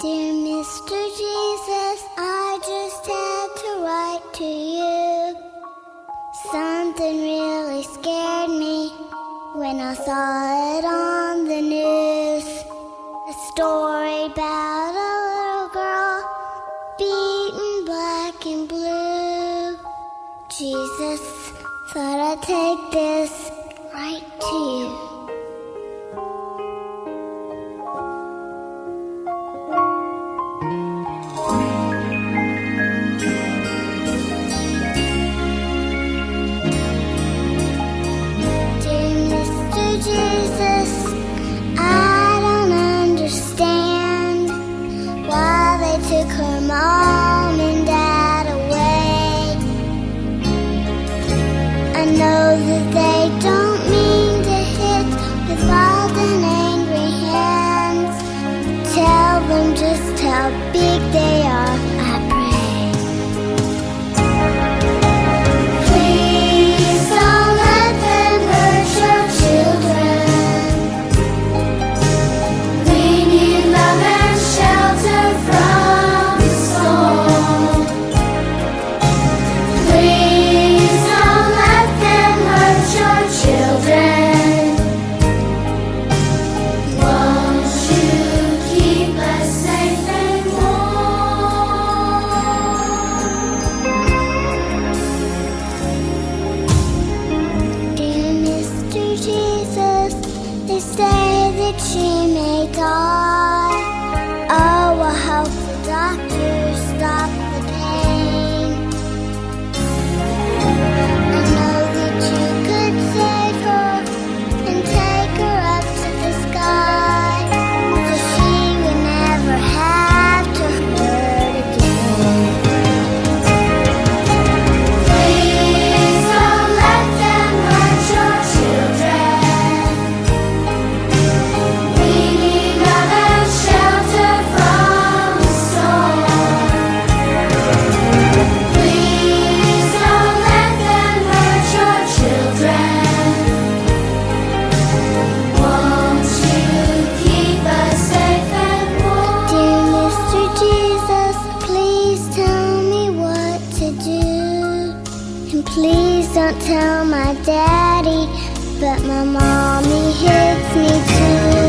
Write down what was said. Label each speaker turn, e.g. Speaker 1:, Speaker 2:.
Speaker 1: Dear Mr. Jesus, I just had to write to you. Something really scared me when I saw it on the news. A story about a little girl beaten black and blue. Jesus, thought I'd take this right to you. Jesus, I don't understand why they took her mom and dad away. I know that they don't mean to hit with wild and angry hands. Tell them just how big they are, I pray. They say that she may die. Oh, I hope the doctors stop the pain. I know that you could save her and take her up to the sky, so she would never have to hurt again. Please don't let them hurt your children. Please don't tell my daddy, but my mommy hits me too.